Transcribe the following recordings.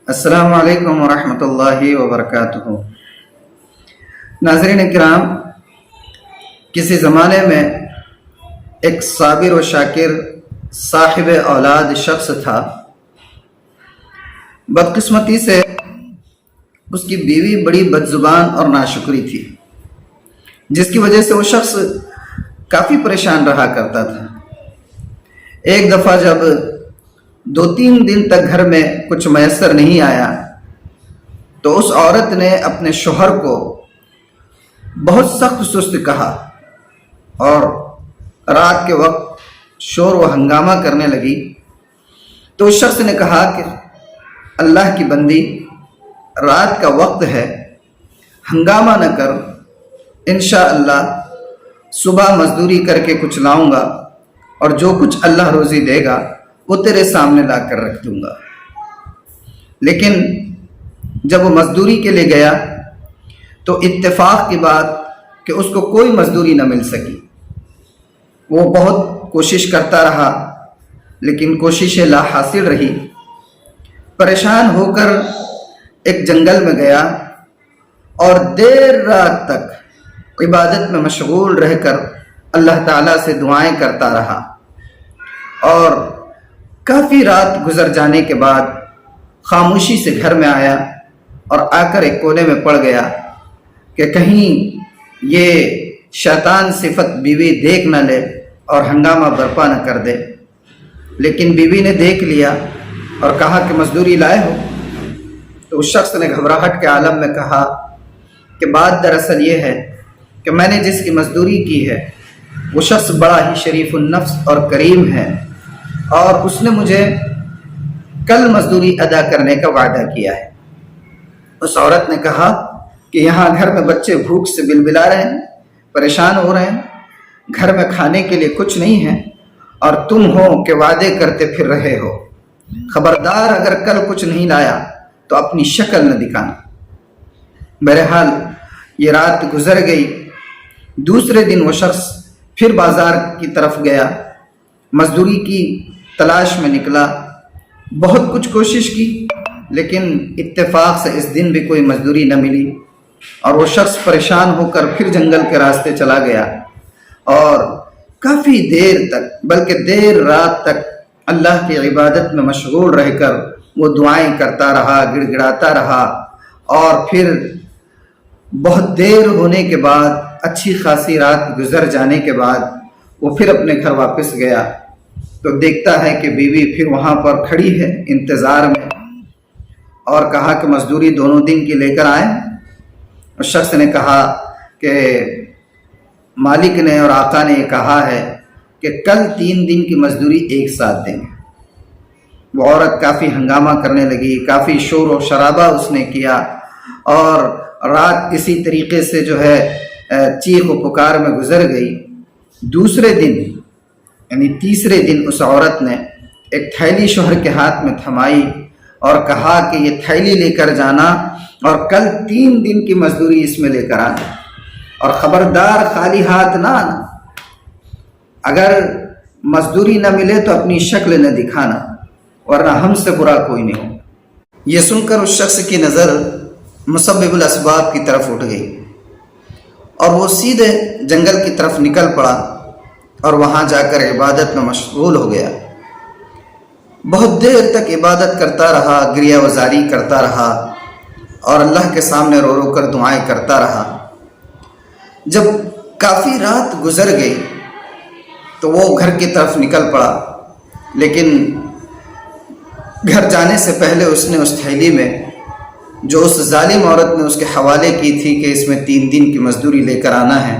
السلام علیکم ورحمۃ اللہ وبرکاتہ۔ ناظرین کرام، کسی زمانے میں ایک صابر و شاکر صاحب اولاد شخص تھا۔ بدقسمتی سے اس کی بیوی بڑی بدزبان اور ناشکری تھی، جس کی وجہ سے وہ شخص کافی پریشان رہا کرتا تھا۔ ایک دفعہ جب 2-3 دن تک گھر میں کچھ میسر نہیں آیا تو اس عورت نے اپنے شوہر کو بہت سخت سست کہا اور رات کے وقت شور و ہنگامہ کرنے لگی۔ تو اس شخص نے کہا کہ اللہ کی بندی، رات کا وقت ہے، ہنگامہ نہ کر، انشاءاللہ صبح مزدوری کر کے کچھ لاؤں گا اور جو کچھ اللہ روزی دے گا وہ تیرے سامنے لا کر رکھ دوں گا۔ لیکن جب وہ مزدوری کے لیے گیا تو اتفاق کی بات کہ اس کو کوئی مزدوری نہ مل سکی۔ وہ بہت کوشش کرتا رہا لیکن کوششیں لا حاصل رہی۔ پریشان ہو کر ایک جنگل میں گیا اور دیر رات تک عبادت میں مشغول رہ کر اللہ تعالیٰ سے دعائیں کرتا رہا، اور کافی رات گزر جانے کے بعد خاموشی سے گھر میں آیا اور آ کر ایک کونے میں پڑ گیا کہ کہیں یہ شیطان صفت بیوی دیکھ نہ لے اور ہنگامہ برپا نہ کر دے۔ لیکن بیوی نے دیکھ لیا اور کہا کہ مزدوری لائے ہو؟ تو اس شخص نے گھبراہٹ کے عالم میں کہا کہ بات دراصل یہ ہے کہ میں نے جس کی مزدوری کی ہے وہ شخص بڑا ہی شریف النفس اور کریم ہے، اور اس نے مجھے کل مزدوری ادا کرنے کا وعدہ کیا ہے۔ اس عورت نے کہا کہ یہاں گھر میں بچے بھوک سے بلبلا رہے ہیں، پریشان ہو رہے ہیں، گھر میں کھانے کے لیے کچھ نہیں ہے، اور تم ہو کہ وعدے کرتے پھر رہے ہو۔ خبردار اگر کل کچھ نہیں لایا تو اپنی شکل نہ دکھانا۔ بہرحال یہ رات گزر گئی۔ دوسرے دن وہ شخص پھر بازار کی طرف گیا، مزدوری کی تلاش میں نکلا، بہت کچھ کوشش کی لیکن اتفاق سے اس دن بھی کوئی مزدوری نہ ملی، اور وہ شخص پریشان ہو کر پھر جنگل کے راستے چلا گیا اور کافی دیر تک بلکہ دیر رات تک اللہ کی عبادت میں مشغول رہ کر وہ دعائیں کرتا رہا، گڑ گڑاتا رہا، اور پھر بہت دیر ہونے کے بعد، اچھی خاصی رات گزر جانے کے بعد وہ پھر اپنے گھر واپس گیا تو دیکھتا ہے کہ بیوی پھر وہاں پر کھڑی ہے انتظار میں، اور کہا کہ مزدوری 2 دن کی لے کر آئیں۔ اس شخص نے کہا کہ مالک نے اور آقا نے یہ کہا ہے کہ کل 3 دن کی مزدوری ایک ساتھ دیں گے۔ وہ عورت کافی ہنگامہ کرنے لگی، کافی شور و شرابہ اس نے کیا، اور رات اسی طریقے سے جو ہے چیخ و پکار میں گزر گئی۔ دوسرے دن یعنی تیسرے دن اس عورت نے ایک تھیلی شوہر کے ہاتھ میں تھمائی اور کہا کہ یہ تھیلی لے کر جانا اور کل 3 دن کی مزدوری اس میں لے کر آنا، اور خبردار خالی ہاتھ نہ آنا، اگر مزدوری نہ ملے تو اپنی شکل نہ دکھانا، ورنہ ہم سے برا کوئی نہیں ہو۔ یہ سن کر اس شخص کی نظر مسبب الاسباب کی طرف اٹھ گئی اور وہ سیدھے جنگل کی طرف نکل پڑا اور وہاں جا کر عبادت میں مشغول ہو گیا۔ بہت دیر تک عبادت کرتا رہا، گریہ وزاری کرتا رہا، اور اللہ کے سامنے رو رو کر دعائیں کرتا رہا۔ جب کافی رات گزر گئی تو وہ گھر کی طرف نکل پڑا، لیکن گھر جانے سے پہلے اس نے اس تھیلی میں جو اس ظالم عورت نے اس کے حوالے کی تھی کہ اس میں 3 دن کی مزدوری لے کر آنا ہے،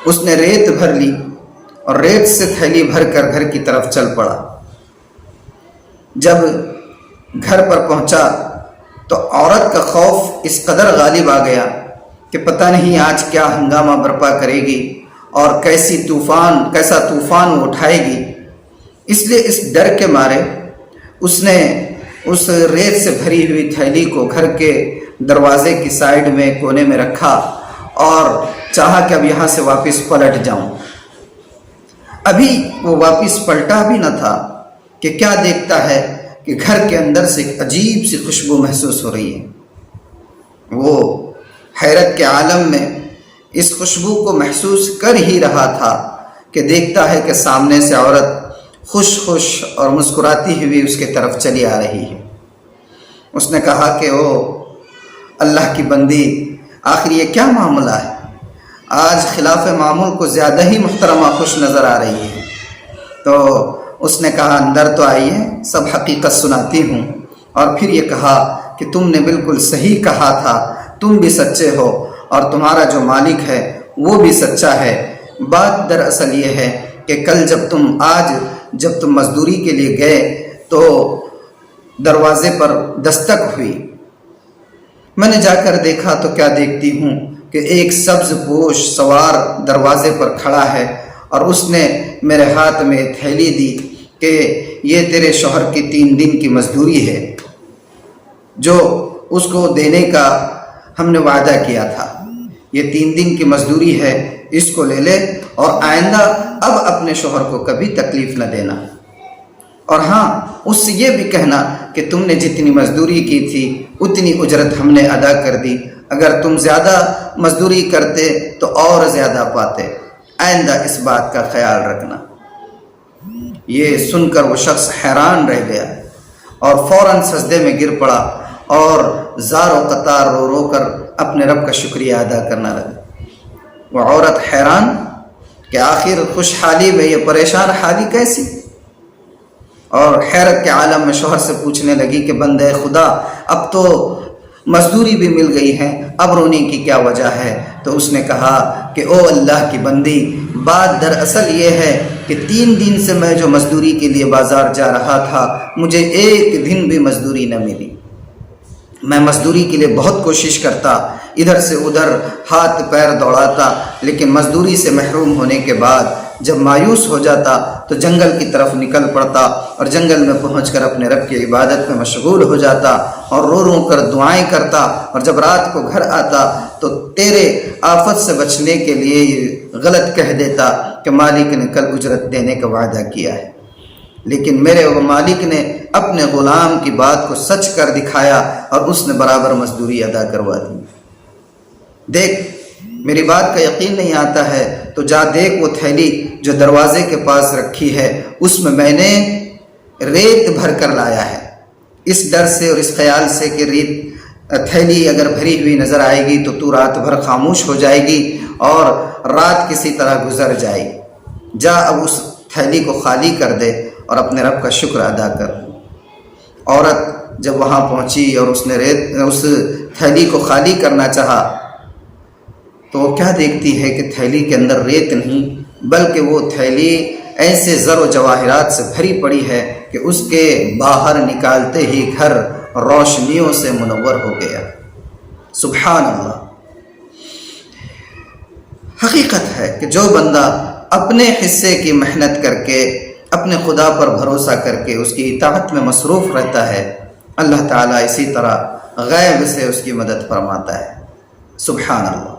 اس نے ریت بھر لی اور ریت سے تھیلی بھر کر گھر کی طرف چل پڑا۔ جب گھر پر پہنچا تو عورت کا خوف اس قدر غالب آ گیا کہ پتہ نہیں آج کیا ہنگامہ برپا کرے گی اور کیسا طوفان وہ اٹھائے گی۔ اس لیے اس ڈر کے مارے اس نے اس ریت سے بھری ہوئی تھیلی کو گھر کے دروازے کی سائیڈ میں کونے میں رکھا اور چاہا کہ اب یہاں سے واپس پلٹ جاؤں۔ ابھی وہ واپس پلٹا بھی نہ تھا کہ کیا دیکھتا ہے کہ گھر کے اندر سے ایک عجیب سی خوشبو محسوس ہو رہی ہے۔ وہ حیرت کے عالم میں اس خوشبو کو محسوس کر ہی رہا تھا کہ دیکھتا ہے کہ سامنے سے عورت خوش خوش اور مسکراتی ہوئی اس کی طرف چلی آ رہی ہے۔ اس نے کہا کہ او اللہ کی بندی، آخر یہ کیا معاملہ ہے؟ آج خلاف معمول کو زیادہ ہی محترمہ خوش نظر آ رہی ہے۔ تو اس نے کہا اندر تو آئیے، سب حقیقت سناتی ہوں۔ اور پھر یہ کہا کہ تم نے بالکل صحیح کہا تھا، تم بھی سچے ہو اور تمہارا جو مالک ہے وہ بھی سچا ہے۔ بات دراصل یہ ہے کہ کل جب تم مزدوری کے لیے گئے تو دروازے پر دستک ہوئی۔ میں نے جا کر دیکھا تو کیا دیکھتی ہوں کہ ایک سبز پوش سوار دروازے پر کھڑا ہے اور اس نے میرے ہاتھ میں تھیلی دی کہ یہ تیرے شوہر کی 3 دن کی مزدوری ہے جو اس کو دینے کا ہم نے وعدہ کیا تھا۔ یہ 3 دن کی مزدوری ہے، اس کو لے لے اور آئندہ اب اپنے شوہر کو کبھی تکلیف نہ دینا۔ اور ہاں، اس سے یہ بھی کہنا کہ تم نے جتنی مزدوری کی تھی اتنی اجرت ہم نے ادا کر دی، اگر تم زیادہ مزدوری کرتے تو اور زیادہ پاتے، آئندہ اس بات کا خیال رکھنا۔ یہ سن کر وہ شخص حیران رہ گیا اور فوراً سجدے میں گر پڑا اور زار و قطار رو رو کر اپنے رب کا شکریہ ادا کرنا لگا۔ وہ عورت حیران کہ آخر خوشحالی میں یہ پریشان حالی کیسی، اور حیرت کے عالم میں شوہر سے پوچھنے لگی کہ بندے خدا، اب تو مزدوری بھی مل گئی ہے، اب رونے کی کیا وجہ ہے؟ تو اس نے کہا کہ او اللہ کی بندی، بات دراصل یہ ہے کہ 3 دن سے میں جو مزدوری کے لیے بازار جا رہا تھا مجھے 1 دن بھی مزدوری نہ ملی۔ میں مزدوری کے لیے بہت کوشش کرتا، ادھر سے ادھر ہاتھ پیر دوڑاتا، لیکن مزدوری سے محروم ہونے کے بعد جب مایوس ہو جاتا تو جنگل کی طرف نکل پڑتا اور جنگل میں پہنچ کر اپنے رب کی عبادت میں مشغول ہو جاتا اور رو رو کر دعائیں کرتا، اور جب رات کو گھر آتا تو تیرے آفت سے بچنے کے لیے غلط کہہ دیتا کہ مالک نے کل اجرت دینے کا وعدہ کیا ہے، لیکن میرے وہ مالک نے اپنے غلام کی بات کو سچ کر دکھایا اور اس نے برابر مزدوری ادا کروا دی۔ دیکھ، میری بات کا یقین نہیں آتا ہے تو جا دیکھ وہ تھیلی جو دروازے کے پاس رکھی ہے، اس میں نے ریت بھر کر لایا ہے، اس ڈر سے اور اس خیال سے کہ تھیلی اگر بھری ہوئی نظر آئے گی تو رات بھر خاموش ہو جائے گی اور رات کسی طرح گزر جائے گی۔ جا اب اس تھیلی کو خالی کر دے اور اپنے رب کا شکر ادا کر۔ عورت جب وہاں پہنچی اور اس نے اس تھیلی کو خالی کرنا چاہا تو وہ کیا دیکھتی ہے کہ تھیلی کے اندر ریت نہیں بلکہ وہ تھیلی ایسے زر و جواہرات سے بھری پڑی ہے کہ اس کے باہر نکالتے ہی گھر روشنیوں سے منور ہو گیا۔ سبحان اللہ! حقیقت ہے کہ جو بندہ اپنے حصے کی محنت کر کے اپنے خدا پر بھروسہ کر کے اس کی اطاعت میں مصروف رہتا ہے، اللہ تعالیٰ اسی طرح غیب سے اس کی مدد فرماتا ہے۔ سبحان اللہ!